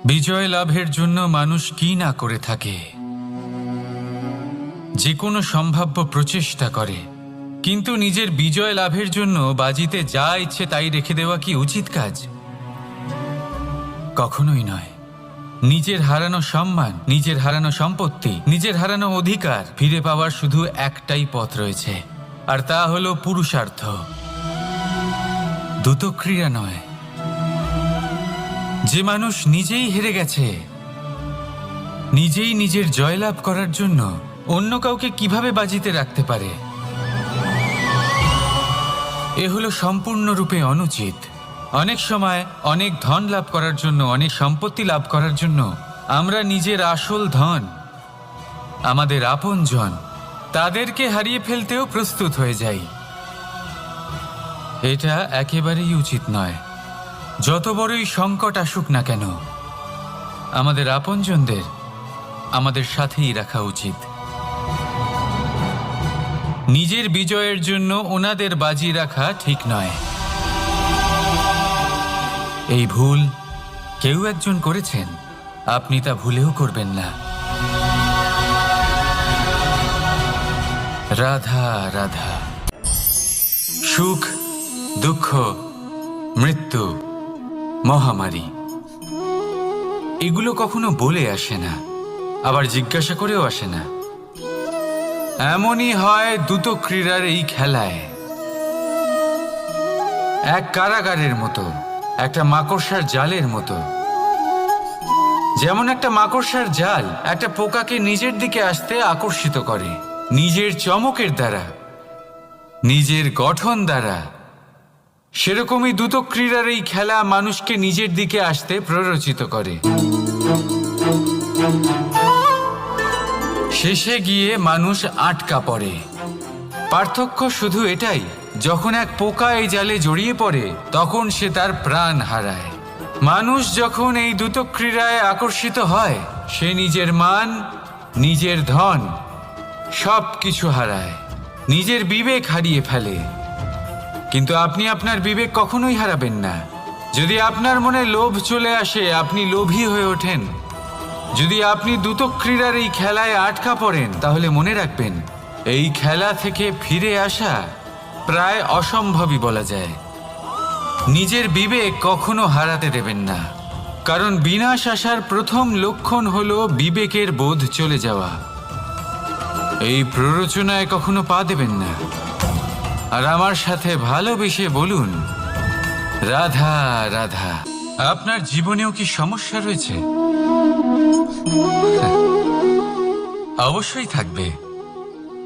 বিজয় লাভের জন্য মানুষ কি না করে থাকে, যে কোনো সম্ভাব্য প্রচেষ্টা করে, কিন্তু নিজের বিজয় লাভের জন্য বাজিতে যা ইচ্ছে তাই রেখে দেওয়া কি উচিত কাজ? কখনোই নয়। নিজের হারানো সম্মান, নিজের হারানো সম্পত্তি, নিজের হারানো অধিকার ফিরে পাওয়ার শুধু একটাই পথ রয়েছে, আর তা হলো পুরুষার্থ, দ্রুতক্রিয়া নয়। যে মানুষ নিজেই হেরে গেছে, নিজেই নিজের জয়লাভ করার জন্য অন্য কাউকে কিভাবে বাজিতে রাখতে পারে? এ হলো সম্পূর্ণরূপে অনুচিত। অনেক সময় অনেক ধন লাভ করার জন্য, অনেক সম্পত্তি লাভ করার জন্য আমরা নিজের আসল ধন, আমাদের আপনজন, তাদেরকে হারিয়ে ফেলতেও প্রস্তুত হয়ে যাই। এটা একেবারেই উচিত নয়। যত বড়ই সংকট আসুক না কেন, আমাদের আপনজনদের আমাদের সাথেই রাখা উচিত। নিজের বিজয়ের জন্য ওনাদের বাজি রাখা ঠিক নয়। এই ভুল কেউ একজন করেছেন, আপনি তা ভুলেও করবেন না। রাধা রাধা। সুখ, দুঃখ, মৃত্যু, মহামারী, এগুলো কখনো বলে আসে না, আবার জিজ্ঞাসা করেও আসে না। এমনই হয় দ্রুতক্রীড়ার এই খেলায়। এক কারাগারের মতো, একটা মাকড়সার জালের মতো। যেমন একটা মাকড়সার জাল একটা পোকাকে নিজের দিকে আসতে আকর্ষিত করে, নিজের চমকের দ্বারা, নিজের গঠন দ্বারা। সেরকমই দ্রুতক্রীড়ার এই খেলা মানুষকে নিজের দিকে আসতে প্ররোচিত করে। শেষে গিয়ে মানুষ আটকা পড়ে। পার্থক্য শুধু এটাই, যখন এক পোকা এই জালে জড়িয়ে পড়ে তখন সে তার প্রাণ হারায়। মানুষ যখন এই দ্রুতক্রীড়ায় আকর্ষিত হয়, সে নিজের মান, নিজের ধন সব কিছু হারায়, নিজের বিবেক হারিয়ে ফেলে। কিন্তু আপনি আপনার বিবেক কখনোই হারাবেন না। যদি আপনার মনে লোভ চলে আসে, আপনি লোভী হয়ে ওঠেন। যদি আপনি দ্রুতক্রীড়ার এই খেলায় আটকা পড়েন, তাহলে মনে রাখবেন, এই খেলা থেকে ফিরে আসা প্রায় অসম্ভবই বলা যায়। নিজের বিবেক কখনো হারাতে দেবেন না, কারণ বিনাশ আসার প্রথম লক্ষণ হলো বিবেকের বোধ চলে যাওয়া। এই প্ররোচনায় কখনো পা দেবেন না। আর আমার সাথে ভালোবেসে বলুন, রাধা রাধা। আপনার জীবনেও কি সমস্যা রয়েছে? অবশ্যই থাকবে।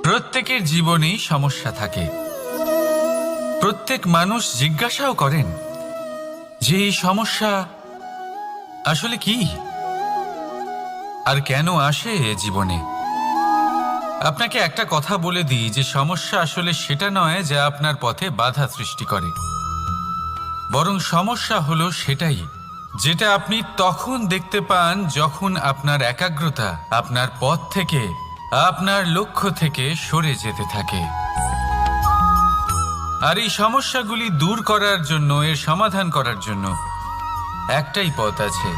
প্রত্যেকের জীবনেই সমস্যা থাকে। প্রত্যেক মানুষ জিজ্ঞাসাও করেন যে এই সমস্যা আসলে কি আর কেন আসে জীবনে। আপনাকে একটা কথা বলে দিই যে সমস্যা আসলে সেটা নয় যা আপনার পথে বাধা সৃষ্টি করে, বরং সমস্যা হলো সেটাই যেটা আপনি তখন দেখতে পান যখন আপনার একাগ্রতা আপনার পথ থেকে, আপনার লক্ষ্য থেকে সরে যেতে থাকে। আর এই সমস্যাগুলি দূর করার জন্য, এর সমাধান করার জন্য একটাই পথ আছে।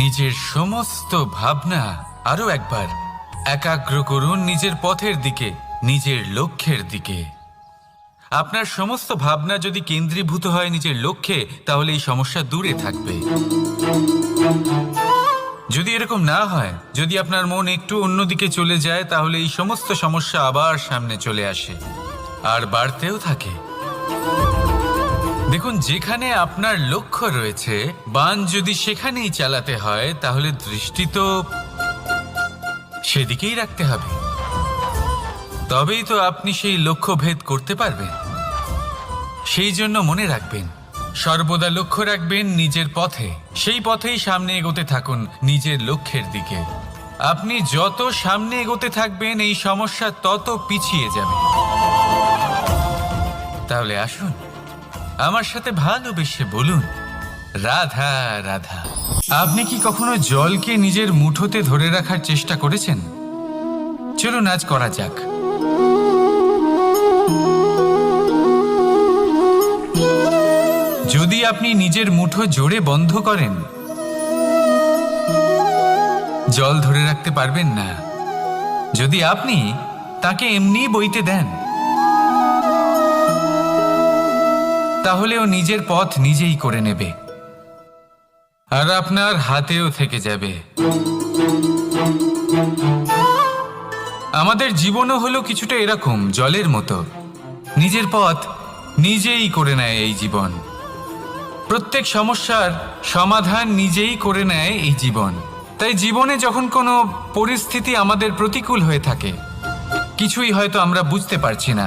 নিজের সমস্ত ভাবনা আরো একবার একাগ্র করুন নিজের পথের দিকে, নিজের লক্ষ্যের দিকে। আপনার সমস্ত ভাবনা যদি কেন্দ্রীভূত হয় নিজের লক্ষ্যে, তাহলে এই সমস্যা দূরে থাকবে। যদি এরকম না হয়, যদি আপনার মন একটু অন্যদিকে চলে যায়, তাহলে এই সমস্ত সমস্যা আবার সামনে চলে আসে আর বাড়তেও থাকে। দেখুন, যেখানে আপনার লক্ষ্য রয়েছে, বাণ যদি সেখানেই চালাতে হয়, তাহলে দৃষ্টি তো সেদিকেই রাখতে হবে। তবেই তো আপনি সেই লক্ষ্য ভেদ করতে পারবেন। সেই জন্য মনে রাখবেন, সর্বদা লক্ষ্য রাখবেন নিজের পথে, সেই পথেই সামনে এগোতে থাকুন নিজের লক্ষ্যের দিকে। আপনি যত সামনে এগোতে থাকবেন, এই সমস্যা তত পিছিয়ে যাবে। তাহলে আসুন, আমার সাথে ভালোবেসে বলুন, রাধা রাধা। আপনি কি কখনো জলকে নিজের মুঠোতে ধরে রাখার চেষ্টা করেছেন? চলুন আজ করা যাক। যদি আপনি নিজের মুঠো জোরে বন্ধ করেন, জল ধরে রাখতে পারবেন না যদি আপনি তাকে এমনি বইতে দেন। তাহলে ও নিজের পথ নিজেই করে নেবে আর আপনার হাতেও থেকে যাবে। আমাদের জীবনও হলো কিছুটা এরকম, জলের মতো। নিজের পথ নিজেই করে নেয় এই জীবন। প্রত্যেক সমস্যার সমাধান নিজেই করে নেয় এই জীবন। তাই জীবনে যখন কোনো পরিস্থিতি আমাদের প্রতিকূল হয়ে থাকে, কিছুই হয়তো আমরা বুঝতে পারছি না,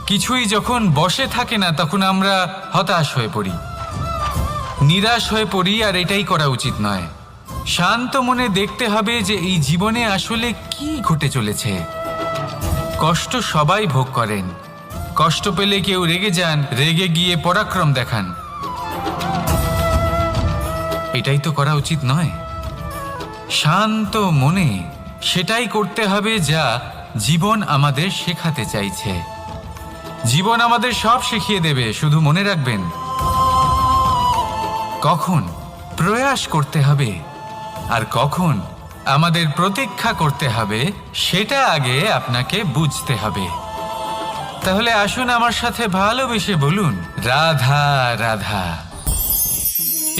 কিছুই যখন বসে থাকে না, তখন আমরা হতাশ হয়ে পড়ি, নিরাশ হয়ে পড়ি। আর এটাই করা উচিত নয়। শান্ত মনে দেখতে হবে যে এই জীবনে আসলে কি ঘটে চলেছে। কষ্ট সবাই ভোগ করেন। কষ্ট পেলে কেউ রেগে যান, রেগে গিয়ে পরাক্রম দেখান। এটাই তো করা উচিত নয়। শান্ত মনে সেটাই করতে হবে যা জীবন আমাদের শেখাতে চাইছে। জীবন আমাদের সব শিখিয়ে দেবে, শুধু মনে রাখবেন কখন প্রয়াস করতে হবে আর কখন আমাদের প্রতীক্ষা করতে হবে, সেটা আগে আপনাকে বুঝতে হবে। তাহলে আসুন আমার সাথে ভালোবেসে বলুন, রাধা রাধা।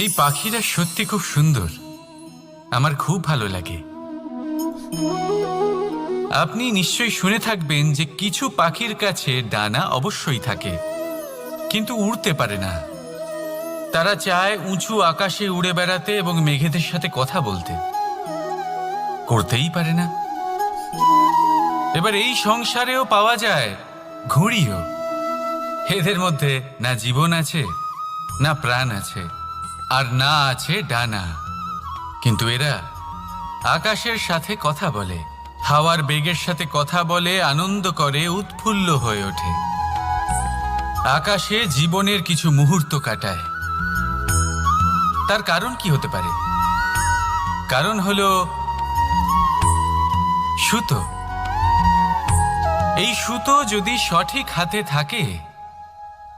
এই পাখিরা সত্যি খুব সুন্দর, আমার খুব ভালো লাগে। আপনি নিশ্চয়ই শুনে থাকবেন যে কিছু পাখির কাছে ডানা অবশ্যই থাকে, কিন্তু উড়তে পারে না। তারা চায় উঁচু আকাশে উড়ে বেড়াতে এবং মেঘেদের সাথে কথা বলতে, করতেই পারে না। এবার এই সংসারেও পাওয়া যায় ঘুড়িও। এদের মধ্যে না জীবন আছে, না প্রাণ আছে, আর না আছে ডানা, কিন্তু এরা আকাশের সাথে কথা বলে, হাওয়ার বেগের সাথে কথা বলে, আনন্দ করে, উৎফুল্ল হয়ে ওঠে। আকাশে জীবনের কিছু মুহূর্ত কাটায়। তার কারণ কি হতে পারে? কারণ হলো সুতো। এই সুতো যদি সঠিক হাতে থাকে,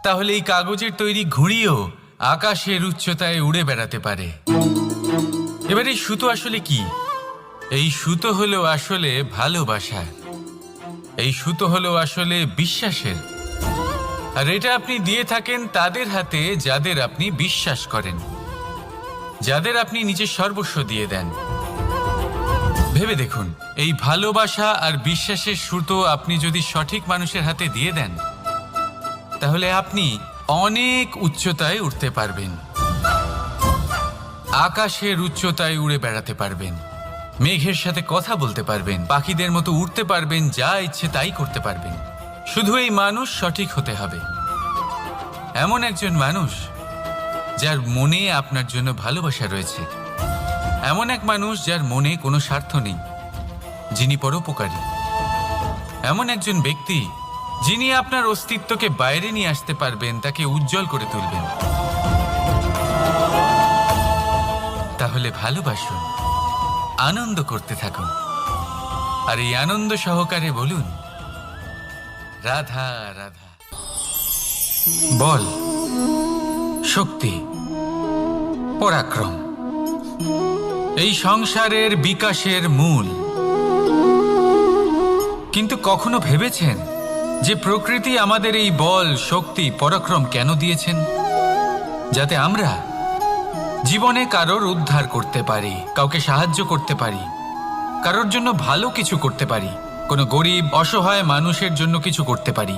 তাহলে এই কাগজের তৈরি ঘুড়িও আকাশের উচ্চতায় উড়ে বেড়াতে পারে। এবার এই সুতো আসলে কি? এই সুতো হলো আসলে ভালোবাসা। এই সুতো হলো আসলে বিশ্বাসের। আর এটা আপনি দিয়ে থাকেন তাদের হাতে যাদের আপনি বিশ্বাস করেন, যাদের আপনি নিজের সর্বস্ব দিয়ে দেন। ভেবে দেখুন, এই ভালোবাসা আর বিশ্বাসের সুতো আপনি যদি সঠিক মানুষের হাতে দিয়ে দেন, তাহলে আপনি অনেক উচ্চতায় উঠতে পারবেন, আকাশের উচ্চতায় উড়ে বেড়াতে পারবেন, মেঘের সাথে কথা বলতে পারবেন, পাখিদের মতো উড়তে পারবেন, যা ইচ্ছে তাই করতে পারবেন। শুধু এই মানুষ সঠিক হতে হবে, এমন একজন মানুষ যার মনে আপনার জন্য ভালোবাসা রয়েছে, এমন এক মানুষ যার মনে কোনো স্বার্থ নেই, যিনি পরোপকারী, এমন একজন ব্যক্তি যিনি আপনার অস্তিত্বকে বাইরে নিয়ে আসতে পারবেন, তাকে উজ্জ্বল করে তুলবেন। তাহলে ভালোবাসুন, আনন্দ করতে থাকুন, আর এই আনন্দ সহকারে বলুন, রাধা রাধা। বল, শক্তি, পরাক্রম এই সংসারের বিকাশের মূল। কিন্তু কখনো ভেবেছেন যে প্রকৃতি আমাদের এই বল, শক্তি, পরাক্রম কেন দিয়েছেন? যাতে আমরা জীবনে কারোর উদ্ধার করতে পারি, কাউকে সাহায্য করতে পারি, কারোর জন্য ভালো কিছু করতে পারি, কোনো গরিব অসহায় মানুষের জন্য কিছু করতে পারি।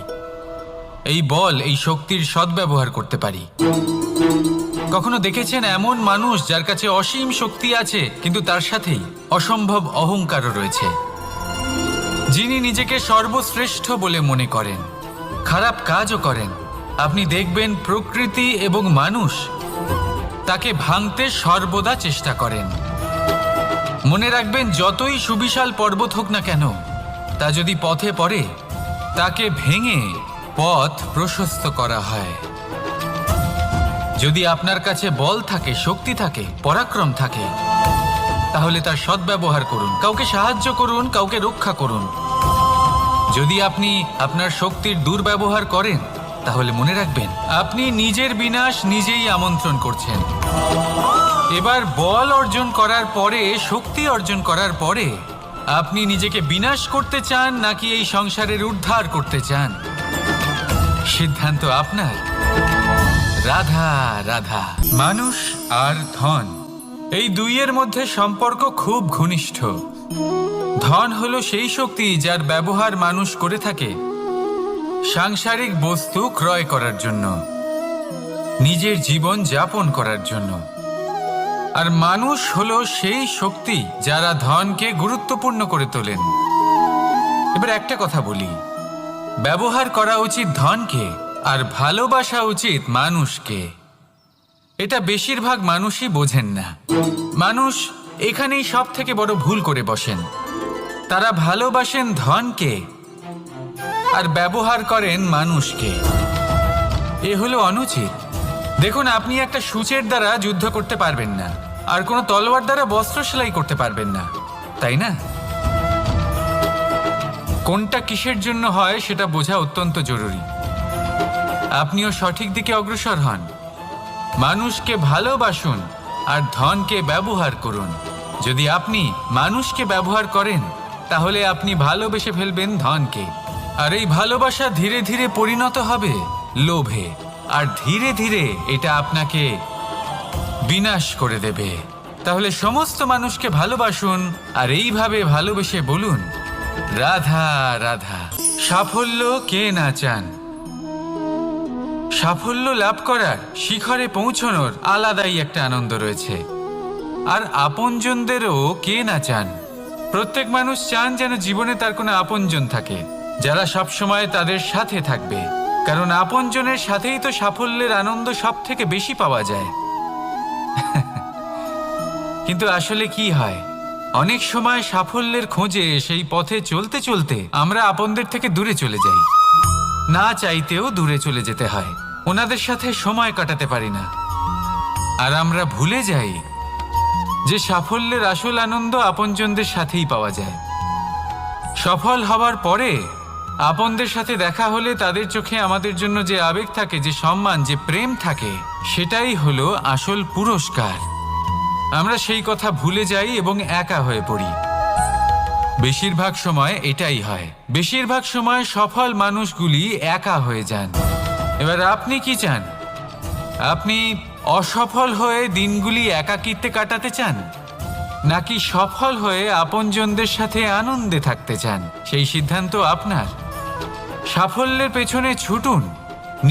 এই বল, এই শক্তির সদ্ব্যবহার করতে পারি। কখনো দেখেছেন এমন মানুষ যার কাছে অসীম শক্তি আছে, কিন্তু তার সাথেই অসম্ভব অহংকারও রয়েছে, যিনি নিজেকে সর্বশ্রেষ্ঠ বলে মনে করেন, খারাপ কাজও করেন। আপনি দেখবেন প্রকৃতি এবং মানুষ তাকে ভাঙতে সর্বদা চেষ্টা করেন। মনে রাখবেন, যতই সুবিশাল পর্বত হোক না কেন, তা যদি পথে পড়ে, তাকে ভেঙে পথ প্রশস্ত করা হয়। যদি আপনার কাছে বল থাকে, শক্তি থাকে, পরাক্রম থাকে, তাহলে তার সদ্ব্যবহার করুন, কাউকে সাহায্য করুন, কাউকে রক্ষা করুন। যদি আপনি আপনার শক্তির দুর্ব্যবহার করেন, তাহলে মনে রাখবেন আপনি নিজের বিনাশ নিজেই আমন্ত্রণ করছেন। এবার বল অর্জন করার পরে, শক্তি অর্জন করার পরে আপনি নিজেকে বিনাশ করতে চান নাকি এই সংসারের উদ্ধার করতে চান, সিদ্ধান্ত আপনার। রাধা রাধা। মানুষ আর ধন, এই দুইয়ের মধ্যে সম্পর্ক খুব ঘনিষ্ঠ। ধন হলো সেই শক্তি যার ব্যবহার মানুষ করে থাকে সাংসারিক বস্তু ক্রয় করার জন্য, নিজের জীবন যাপন করার জন্য। আর মানুষ হলো সেই শক্তি যারা ধনকে গুরুত্বপূর্ণ করে তোলেন। এবার একটা কথা বলি, ব্যবহার করা উচিত ধনকে আর ভালোবাসা উচিত মানুষকে। এটা বেশিরভাগ মানুষই বোঝেন না। মানুষ এখানেই সব থেকে বড় ভুল করে বসেন। তারা ভালোবাসেন ধনকে আর ব্যবহার করেন মানুষকে। এ হলো অনুচিত। দেখুন, আপনি একটা সূচের দ্বারা যুদ্ধ করতে পারবেন না, আর কোনো তলোয়ার দ্বারা বস্ত্র সেলাই করতে পারবেন না, তাই না? কোনটা কিসের জন্য হয় সেটা বোঝা অত্যন্ত জরুরি। আপনিও সঠিক দিকে অগ্রসর হন। মানুষকে ভালোবাসুন আর ধনকে ব্যবহার করুন। যদি আপনি মানুষকে ব্যবহার করেন তাহলে আপনি ভালোবেসে ফেলবেন ধনকে, আর এই ভালোবাসা ধীরে ধীরে পরিণত হবে লোভে, আর ধীরে ধীরে এটা আপনাকে বিনাশ করে দেবে। তাহলে সমস্ত মানুষকে ভালোবাসুন আর এইভাবে ভালোবেসে বলুন, রাধা রাধা। সাফল্য কে না চান? সাফল্য লাভ করার, শিখরে পৌঁছানোর আলাদাই একটা আনন্দ রয়েছে। আর আপনজনদেরও কে না চান? প্রত্যেক মানুষ চান যেন জীবনে তার কোনো আপনজন থাকে যারা সবসময় তাদের সাথে থাকবে, কারণ আপনজনের সাথেই তো সাফল্যের আনন্দ সব থেকে বেশি পাওয়া যায়। কিন্তু আসলে কি হয়, অনেক সময় সাফল্যের খোঁজে সেই পথে চলতে চলতে আমরা আপনদের থেকে দূরে চলে যাই। না চাইতেও দূরে চলে যেতে হয়, ওনাদের সাথে সময় কাটাতে পারি না। আর আমরা ভুলে যাই যে সাফল্যের আসল আনন্দ আপনজনদের সাথেই পাওয়া যায়। সফল হবার পরে আপনদের সাথে দেখা হলে তাদের চোখে আমাদের জন্য যে আবেগ থাকে, যে সম্মান, যে প্রেম থাকে, সেটাই হলো আসল পুরস্কার। আমরা সেই কথা ভুলে যাই এবং একা হয়ে পড়ি। বেশিরভাগ সময় এটাই হয়। বেশিরভাগ সময় সফল মানুষগুলি একা হয়ে যান। এবার আপনি কি চান? আপনি অসফল হয়ে দিনগুলি একাকিত্বে কাটাতে চান, নাকি সফল হয়ে আপনজনদের সাথে আনন্দে থাকতে চান? সেই সিদ্ধান্ত আপনার। সাফল্যের পেছনে ছুটুন,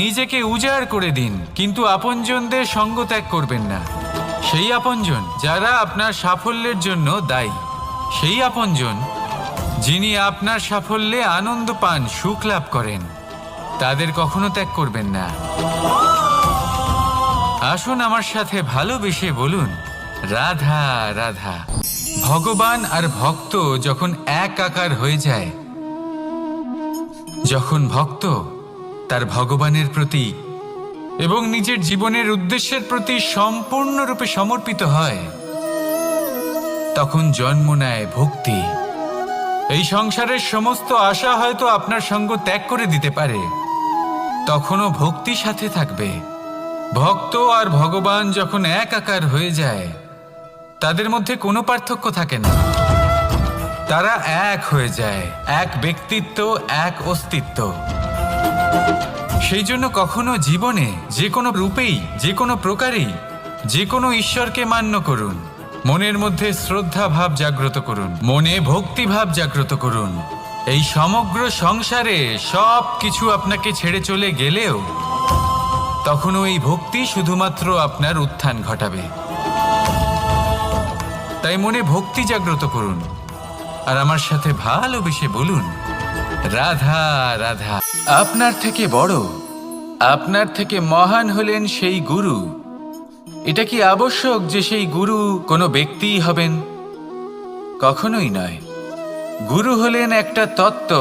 নিজেকে উজাড় করে দিন, কিন্তু আপনজনদের সঙ্গ ত্যাগ করবেন না। সেই আপনজন যারা আপনার সাফল্যের জন্য দায়ী, সেই আপনজন যিনি আপনার সাফল্যে আনন্দ পান, সুখ লাভ করেন, তাদের কখনো ত্যাগ করবেন না। আসুন আমার সাথে ভালোবেসে বলুন, রাধা রাধা। ভগবান আর ভক্ত যখন একাকার হয়ে যায়, যখন ভক্ত তার ভগবানের প্রতি এবং নিজের জীবনের উদ্দেশ্যের প্রতি সম্পূর্ণরূপে সমর্পিত হয়, তখন জন্ম নেয় ভক্তি। এই সংসারের সমস্ত আশা হয়তো আপনার সঙ্গ ত্যাগ করে দিতে পারে, তখনও ভক্তি সাথে থাকবে। ভক্ত আর ভগবান যখন একাকার হয়ে যায়, তাদের মধ্যে কোনো পার্থক্য থাকে না। তারা এক হয়ে যায়, এক ব্যক্তিত্ব, এক অস্তিত্ব। সেই জন্য কখনো জীবনে যে কোনো রূপেই, যে কোনো প্রকারেই, যে কোনো ঈশ্বরকে মান্য করুন। মনের মধ্যে শ্রদ্ধা ভাব জাগ্রত করুন, মনে ভক্তি ভাব জাগ্রত করুন। এই সমগ্র সংসারে সব কিছু আপনাকে ছেড়ে চলে গেলেও তখনও এই ভক্তি শুধুমাত্র আপনার উত্থান ঘটাবে। তাই মনে ভক্তি জাগ্রত করুন আর আমার সাথে ভালোবেসে বলুন, রাধা রাধা। আপনার থেকে বড়, আপনার থেকে মহান হলেন সেই গুরু। এটা কি আবশ্যক যে সেই গুরু কোনো ব্যক্তিই হবেন? কখনোই নয়। গুরু হলেন একটা তত্ত্ব,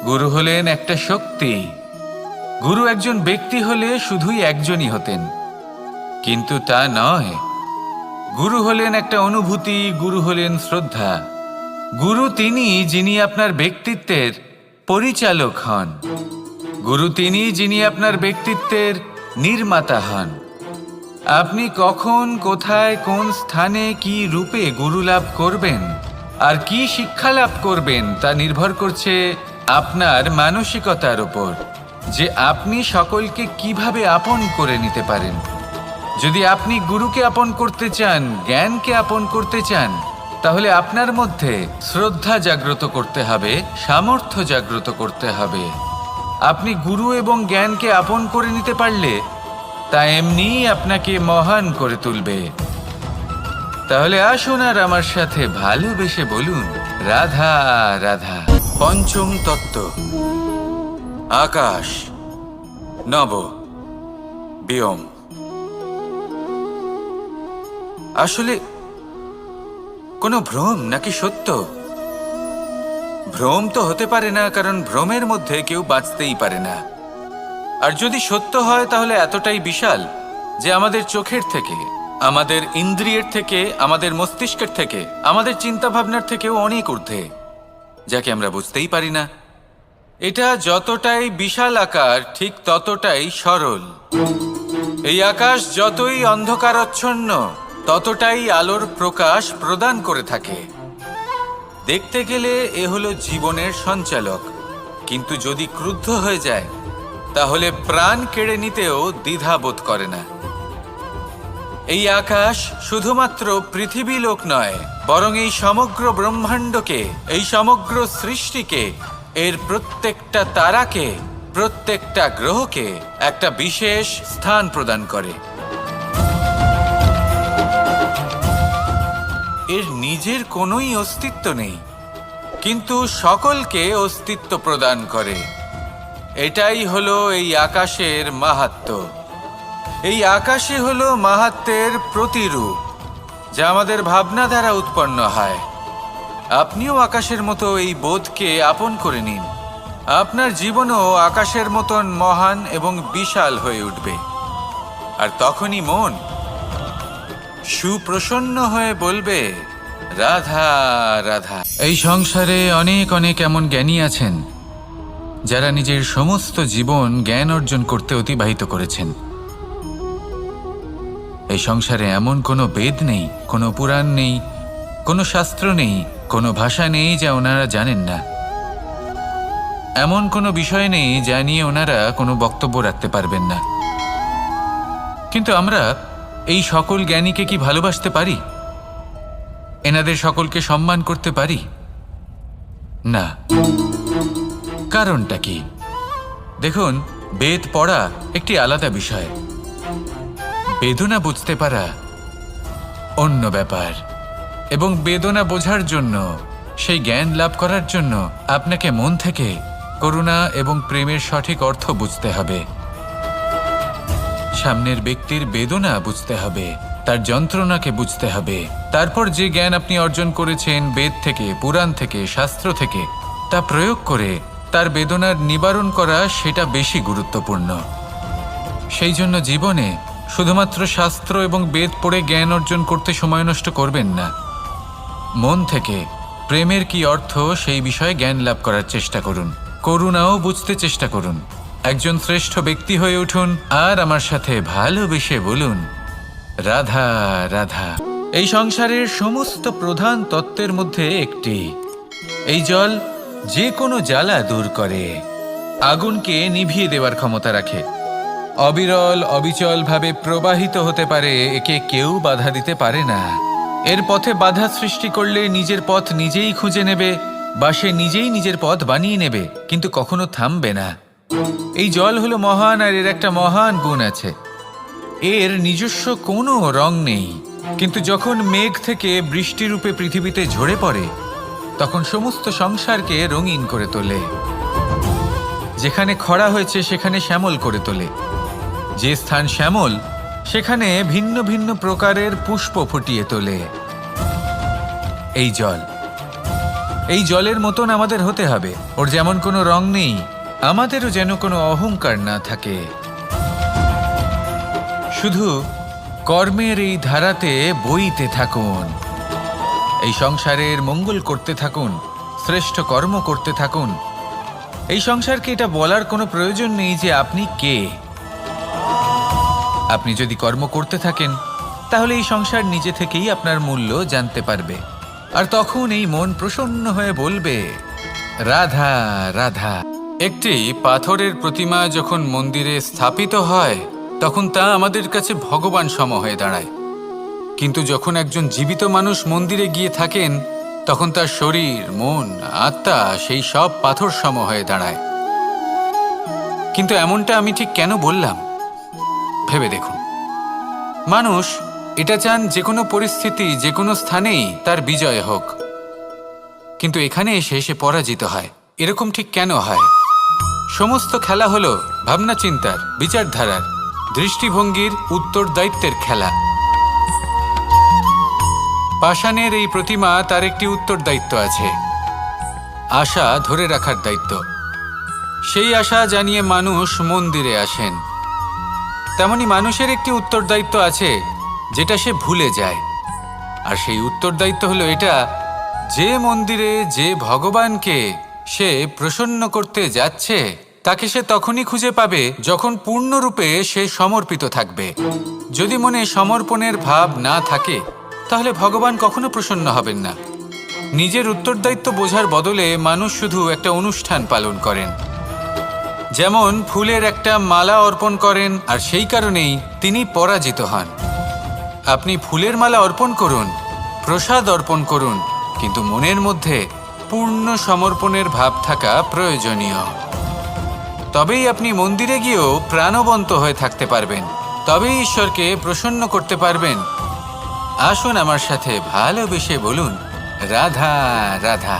গুরু হলেন একটা শক্তি। গুরু একজন ব্যক্তি হলে শুধুই একজনই হতেন, কিন্তু তা নয়। গুরু হলেন একটা অনুভূতি, গুরু হলেন শ্রদ্ধা। গুরু তিনি যিনি আপনার ব্যক্তিত্বের পরিচালক হন। গুরু তিনি, যিনি আপনার ব্যক্তিত্বের নির্মাতা হন। আপনি কখন, কোথায়, কোন স্থানে, কি রূপে গুরু লাভ করবেন আর কি শিক্ষা লাভ করবেন তা নির্ভর করছে আপনার মানসিকতার উপর, যে আপনি সকলকে কিভাবে আপন করে নিতে পারেন। যদি আপনি গুরুকে আপন করতে চান, জ্ঞানকে আপন করতে চান, তাহলে আপনার মধ্যে শ্রদ্ধা জাগ্রত করতে হবে, সামর্থ্য জাগ্রত করতে হবে। আপনি গুরু এবং জ্ঞানকে আপন করে নিতে পারলে তা এমনিই আপনাকে মহান করে তুলবে। তাহলে আসুন আর আমার সাথে ভালোবেসে বলুন, রাধা রাধা। পঞ্চম তত্ত্ব, আকাশ, নব, ব্যোম। আসলে কোনো ভ্রম নাকি সত্য? ভ্রম তো হতে পারে না, কারণ ভ্রমের মধ্যে কেউ বাঁচতেই পারে না। আর যদি সত্য হয় তাহলে এতটাই বিশাল যে আমাদের চোখের থেকে, আমাদের ইন্দ্রিয়ের থেকে, আমাদের মস্তিষ্কের থেকে, আমাদের চিন্তা ভাবনার থেকেও অনেক ঊর্ধ্বে, যাকে আমরা বুঝতেই পারি না। এটা যতটাই বিশাল আকার, ঠিক ততটাই সরল। এই আকাশ যতই অন্ধকারাচ্ছন্ন, ততটাই আলোর প্রকাশ প্রদান করে থাকে। দেখতে গেলে এ হলো জীবনের সঞ্চালক, কিন্তু যদি ক্রুদ্ধ হয়ে যায় তাহলে প্রাণ কেড়ে নিতেও দ্বিধাবোধ করে না। এই আকাশ শুধুমাত্র পৃথিবী লোক নয়, বরং এই সমগ্র ব্রহ্মাণ্ডকে, এই সমগ্র সৃষ্টিকে, এর প্রত্যেকটা তারাকে, প্রত্যেকটা গ্রহকে একটা বিশেষ স্থান প্রদান করে। এর নিজের কোনোই অস্তিত্ব নেই, কিন্তু সকলকে অস্তিত্ব প্রদান করে। এটাই হলো এই আকাশের মাহাত্ম্য। এই আকাশই হলো মাহাত্ম্যের প্রতিরূপ, যা আমাদের ভাবনা দ্বারা উৎপন্ন হয়। আপনিও আকাশের মতো এই বোধকে আপন করে নিন। আপনার জীবনও আকাশের মতন মহান এবং বিশাল হয়ে উঠবে। আর তখনই মন সুপ্রসন্ন হয়ে বলবে, রাধা রাধা। এই সংসারে অনেক অনেক এমন জ্ঞানী আছেন যারা নিজের সমস্ত জীবন জ্ঞান অর্জন করতে অতিবাহিত করেছেন। এই সংসারে এমন কোনো বেদ নেই, কোনো পুরাণ নেই, কোনো শাস্ত্র নেই, কোনো ভাষা নেই যা ওনারা জানেন না। এমন কোনো বিষয় নেই যা নিয়ে ওনারা কোনো বক্তব্য রাখতে পারবেন না। কিন্তু আমরা এই সকল জ্ঞানীকে কি ভালোবাসতে পারি? এনাদের সকলকে সম্মান করতে পারি না। কারণটা কি? দেখুন, বেদ পড়া একটি আলাদা বিষয়, বেদনা বুঝতে পারা অন্য ব্যাপার। এবং বেদনা বোঝার জন্য, সেই জ্ঞান লাভ করার জন্য আপনাকে মন থেকে করুণা এবং প্রেমের সঠিক অর্থ বুঝতে হবে। সামনের ব্যক্তির বেদনা বুঝতে হবে, তার যন্ত্রণাকে বুঝতে হবে। তারপর যে জ্ঞান আপনি অর্জন করেছেন বেদ থেকে, পুরাণ থেকে, শাস্ত্র থেকে, তা প্রয়োগ করে তার বেদনার নিবারণ করা, সেটা বেশি গুরুত্বপূর্ণ। সেই জন্য জীবনে শুধুমাত্র শাস্ত্র এবং বেদ পড়ে জ্ঞান অর্জন করতে সময় নষ্ট করবেন না। মন থেকে প্রেমের কি অর্থ সেই বিষয়ে জ্ঞান লাভ করার চেষ্টা করুন। করুণাও বুঝতে চেষ্টা করুন। একজন শ্রেষ্ঠ ব্যক্তি হয়ে উঠুন আর আমার সাথে ভালোবেসে বলুন, রাধা রাধা। এই সংসারের সমস্ত প্রধান তত্ত্বের মধ্যে একটি, এই জল যে কোনো জ্বালা দূর করে, আগুনকে নিভিয়ে দেওয়ার ক্ষমতা রাখে, অবিরল অবিচল ভাবে প্রবাহিত হতে পারে, একে কেউ বাধা দিতে পারে না। এর পথে বাধা সৃষ্টি করলে নিজের পথ নিজেই খুঁজে নেবে, বা সে নিজেই নিজের পথ বানিয়ে নেবে, কিন্তু কখনো থামবে না। এই জল হলো মহান, আর এর একটা মহান গুণ আছে, এর নিজস্ব কোনো রং নেই। কিন্তু যখন মেঘ থেকে বৃষ্টিরূপে পৃথিবীতে ঝরে পড়ে, তখন সমস্ত সংসারকে রঙিন করে তোলে। যেখানে খরা হয়েছে সেখানে শ্যামল করে তোলে। যে স্থান শ্যামল, সেখানে ভিন্ন ভিন্ন প্রকারের পুষ্প ফুটিয়ে তোলে। এই জল, এই জলের মতন আমাদের হতে হবে। ওর যেমন কোনো রং নেই, আমাদেরও যেন কোনো অহংকার না থাকে। শুধু কর্মের এই ধারাতে বইতে থাকুন, এই সংসারের মঙ্গল করতে থাকুন, শ্রেষ্ঠ কর্ম করতে থাকুন, এই সংসারকে এটা বলার কোনো প্রয়োজন নেই যে আপনি কে। আপনি যদি কর্ম করতে থাকেন তাহলে এই সংসার নিজে থেকেই আপনার মূল্য জানতে পারবে, আর তখন এই মন প্রসন্ন হয়ে বলবে, রাধা রাধা। একটি পাথরের প্রতিমা যখন মন্দিরে স্থাপিত হয় তখন তা আমাদের কাছে ভগবান সম হয়ে দাঁড়ায়, কিন্তু যখন একজন জীবিত মানুষ মন্দিরে গিয়ে থাকেন তখন তার শরীর, মন, আত্মা সেই সব পাথর সম হয়ে দাঁড়ায়। কিন্তু এমনটা আমি ঠিক কেন বললাম ভেবে দেখুন। মানুষ এটা চান যে কোনো পরিস্থিতি, যে কোনো স্থানেই তার বিজয় হোক, কিন্তু এখানে এসে সে পরাজিত হয়। এরকম ঠিক কেন হয়? সমস্ত খেলা হলো ভাবনা চিন্তার, বিচারধারার, দৃষ্টিভঙ্গির, উত্তরদায়িত্বের খেলা। পাষাণের এই প্রতিমা, তার একটি উত্তরদায়িত্ব আছে, আশা ধরে রাখার দায়িত্ব। সেই আশা জানিয়ে মানুষ মন্দিরে আসেন। তেমনি মানুষের একটি উত্তরদায়িত্ব আছে যেটা সে ভুলে যায়, আর সেই উত্তরদায়িত্ব হলো এটা, যে মন্দিরে যে ভগবানকে সে প্রসন্ন করতে যাচ্ছে তাকে সে তখনই খুঁজে পাবে যখন পূর্ণরূপে সে সমর্পিত থাকবে। যদি মনে সমর্পণের ভাব না থাকে তাহলে ভগবান কখনো প্রসন্ন হবেন না। নিজের উত্তরদায়িত্ব বোঝার বদলে মানুষ শুধু একটা অনুষ্ঠান পালন করেন, যেমন ফুলের একটা মালা অর্পণ করেন, আর সেই কারণেই তিনি পরাজিত হন। আপনি ফুলের মালা অর্পণ করুন, প্রসাদ অর্পণ করুন, কিন্তু মনের মধ্যে পূর্ণ সমর্পণের ভাব থাকা প্রয়োজনীয়। তবেই আপনি মন্দিরে গিয়েও প্রাণবন্ত হয়ে থাকতে পারবেন, তবেই ঈশ্বরকে প্রসন্ন করতে পারবেন। আসুন আমার সাথে ভালোবেসে বলুন, রাধা রাধা।